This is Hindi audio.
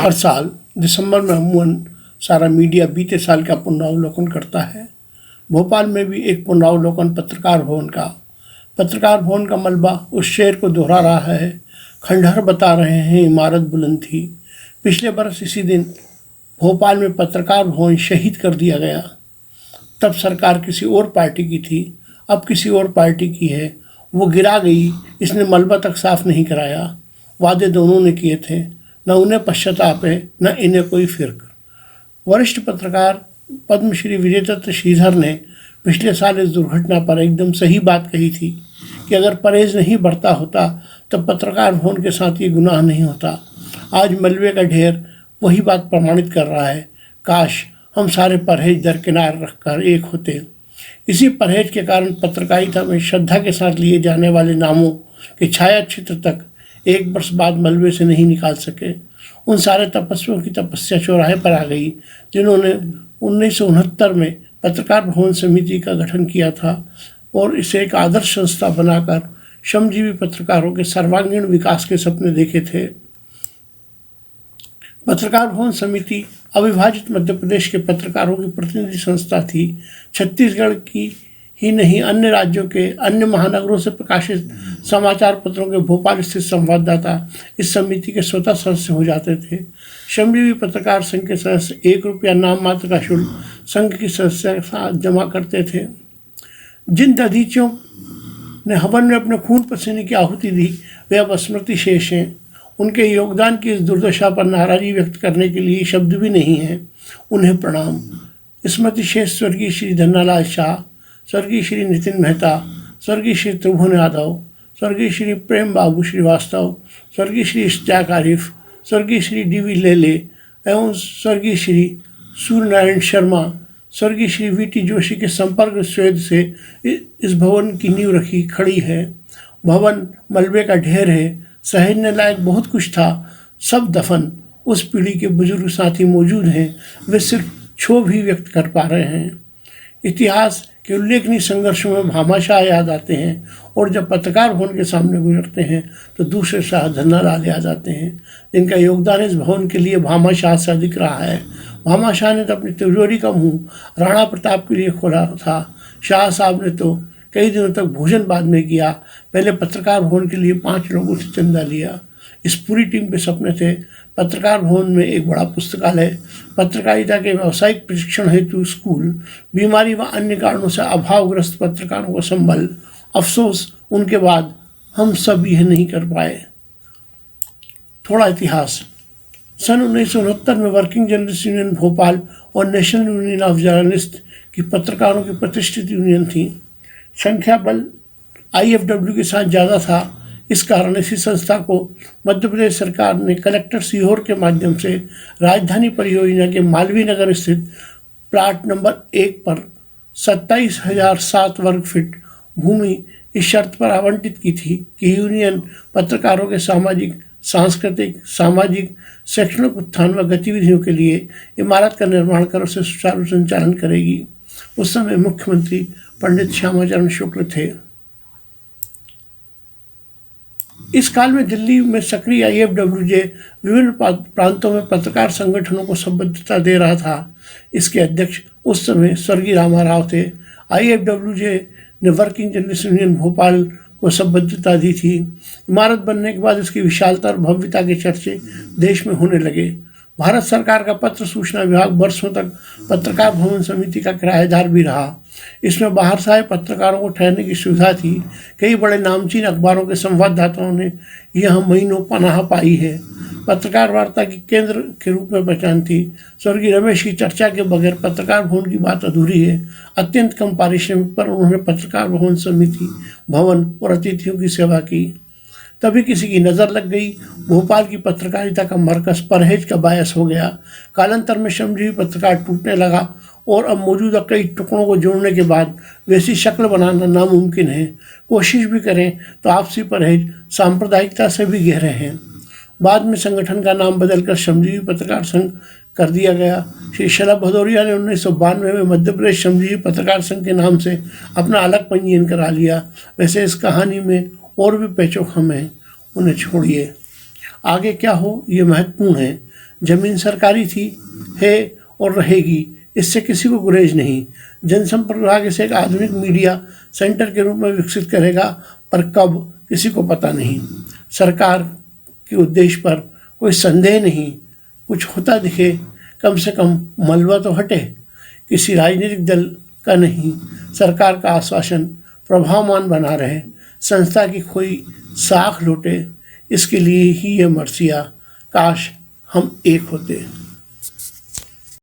हर साल दिसंबर में अमूमन सारा मीडिया बीते साल का पुनरावलोकन करता है। भोपाल में भी एक पुनरावलोकन पत्रकार भवन का मलबा उस शेर को दोहरा रहा है। खंडहर बता रहे हैं इमारत बुलंद थी। पिछले बरस इसी दिन भोपाल में पत्रकार भवन शहीद कर दिया गया। तब सरकार किसी और पार्टी की थी, अब किसी और पार्टी की है। वो गिरा गई, इसने मलबा तक साफ नहीं कराया। वादे दोनों ने किए थे, न उन्हें पश्चाताप है न इन्हें कोई फिक्र। वरिष्ठ पत्रकार पद्मश्री विजय दत्त श्रीधर ने पिछले साल इस दुर्घटना पर एकदम सही बात कही थी कि अगर परहेज नहीं बढ़ता होता तब पत्रकार भवन के साथ ये गुनाह नहीं होता। आज मलबे का ढेर वही बात प्रमाणित कर रहा है। काश हम सारे परहेज दरकिनार रखकर एक होते। इसी परहेज के कारण पत्रकारिता में श्रद्धा के साथ लिए जाने वाले नामों के छाया चित्र तक एक वर्ष बाद मलबे से नहीं निकाल सके। उन सारे तपस्वियों की तपस्या चौराहे पर आ गई जिन्होंने 1969 में पत्रकार भवन समिति का गठन किया था और इसे एक आदर्श संस्था बनाकर श्रमजीवी पत्रकारों के सर्वांगीण विकास के सपने देखे थे। पत्रकार भवन समिति अविभाजित मध्य प्रदेश के पत्रकारों की प्रतिनिधि संस्था थी। छत्तीसगढ़ की ही नहीं, अन्य राज्यों के अन्य महानगरों से प्रकाशित समाचार पत्रों के भोपाल स्थित संवाददाता इस समिति के स्वतः सदस्य हो जाते थे। श्रमजीवी पत्रकार संघ के सदस्य 1 रुपया नाम मात्र का शुल्क संघ की सदस्यता जमा करते थे। जिन दधीचियों ने हवन में अपने खून पसीने की आहुति दी वे अब स्मृति शेष हैं। उनके योगदान की इस दुर्दशा पर नाराजगी व्यक्त करने के लिए शब्द भी नहीं हैं। उन्हें प्रणाम। स्मृति शेष स्वर्गीय श्री धन्नालाल शाह, स्वर्गीय श्री नितिन मेहता, स्वर्गीय श्री त्रिभुवन यादव, स्वर्गीय श्री प्रेम बाबू श्रीवास्तव, स्वर्गीय श्री इश्तियाक आरिफ, स्वर्गीय श्री डी.वी. लेले एवं स्वर्गीय श्री सूर्यनारायण शर्मा, स्वर्गीय श्री वी.टी. जोशी के संपर्क स्वेद से इस भवन की नींव रखी खड़ी है। भवन मलबे का ढेर है। सहेजने लायक बहुत कुछ था, सब दफन। उस पीढ़ी के बुजुर्ग साथी मौजूद हैं, वे सिर्फ क्षोभ ही व्यक्त कर पा रहे हैं। इतिहास के उल्लेखनीय संघर्षों में भामाशाह याद आते हैं और जब पत्रकार भवन के सामने गुजरते हैं तो दूसरे शाह धन्नालाल याद आते हैं, जिनका योगदान इस भवन के लिए भामाशाह से अधिक रहा है। भामाशाह ने तो अपनी तिजोरी का मुंह राणा प्रताप के लिए खोला था। शाह साहब ने तो कई दिनों तक भोजन बाद में किया। पहले पत्रकार भवन के लिए 5 लोगों से चंदा लिया। इस पूरी टीम के सपने थे पत्रकार भवन में एक बड़ा पुस्तकालय, पत्रकारिता के व्यावसायिक प्रशिक्षण हेतु स्कूल, बीमारी व अन्य कारणों से अभावग्रस्त पत्रकारों को संबल। अफसोस उनके बाद हम सब यह नहीं कर पाए। थोड़ा इतिहास। सन 1969 में वर्किंग जर्नलिस्ट यूनियन भोपाल और नेशनल यूनियन ऑफ जर्नलिस्ट की पत्रकारों की प्रतिष्ठित यूनियन थी। संख्या बल IFW के साथ ज़्यादा था। इस कारण इसी संस्था को मध्य प्रदेश सरकार ने कलेक्टर सीहोर के माध्यम से राजधानी परियोजना के मालवीय नगर स्थित प्लाट नंबर 1 पर 27,007 वर्ग फीट भूमि इस शर्त पर आवंटित की थी कि यूनियन पत्रकारों के सामाजिक, सांस्कृतिक, सामाजिक, शैक्षणिक उत्थान व गतिविधियों के लिए इमारत का निर्माण कर उसे सुचारू संचालन करेगी। उस समय मुख्यमंत्री पंडित श्यामाचरण शुक्ल थे। इस काल में दिल्ली में सक्रिय IFWJ विभिन्न प्रांतों में पत्रकार संगठनों को संबद्धता दे रहा था। इसके अध्यक्ष उस समय स्वर्गीय रामा राव थे। IFWJ ने वर्किंग जर्नलिस्ट यूनियन भोपाल को संबद्धता दी थी। इमारत बनने के बाद इसकी विशालता और भव्यता के चर्चे देश में होने लगे। भारत सरकार का पत्र सूचना विभाग वर्षों तक पत्रकार भवन समिति का किराएदार भी रहा। इसमें बाहर से आए पत्रकारों को ठहरने की सुविधा थी। कई बड़े नामचीन अखबारों के संवाददाताओं ने यहाँ महीनों पनाह पाई है। पत्रकार वार्ता की केंद्र के रूप में पहचान थी। स्वर्गीय रमेश की चर्चा के बगैर पत्रकार भवन की बात अधूरी है। अत्यंत कम पारिश्रमिक पर उन्होंने पत्रकार भवन समिति, भवन और अतिथियों की सेवा की। तभी किसी की नज़र लग गई। भोपाल की पत्रकारिता का मरकज़ परहेज का बायस हो गया। कालांतर में श्रमजीवी पत्रकार टूटने लगा और अब मौजूदा कई टुकड़ों को जोड़ने के बाद वैसी शक्ल बनाना नामुमकिन है। कोशिश भी करें तो आपसी परहेज सांप्रदायिकता से भी गहरे हैं। बाद में संगठन का नाम बदलकर श्रमजीवी पत्रकार संघ कर दिया गया। श्री शलभ भदौरिया ने 1992 में मध्य प्रदेश श्रमजीवी पत्रकार संघ के नाम से अपना अलग पंजीयन करा लिया। वैसे इस कहानी में और भी पेचोखम हैं, उन्हें छोड़िए। आगे क्या हो ये महत्वपूर्ण है। जमीन सरकारी थी, है और रहेगी, इससे किसी को गुरेज नहीं। जनसंपर्क विभाग इसे एक आधुनिक मीडिया सेंटर के रूप में विकसित करेगा, पर कब किसी को पता नहीं। सरकार के उद्देश्य पर कोई संदेह नहीं। कुछ होता दिखे, कम से कम मलबा तो हटे। किसी राजनीतिक दल का नहीं, सरकार का आश्वासन प्रभावमान बना रहे, संस्था की खोई साख लौटे। इसके लिए ही ये मरसिया, काश हम एक होते।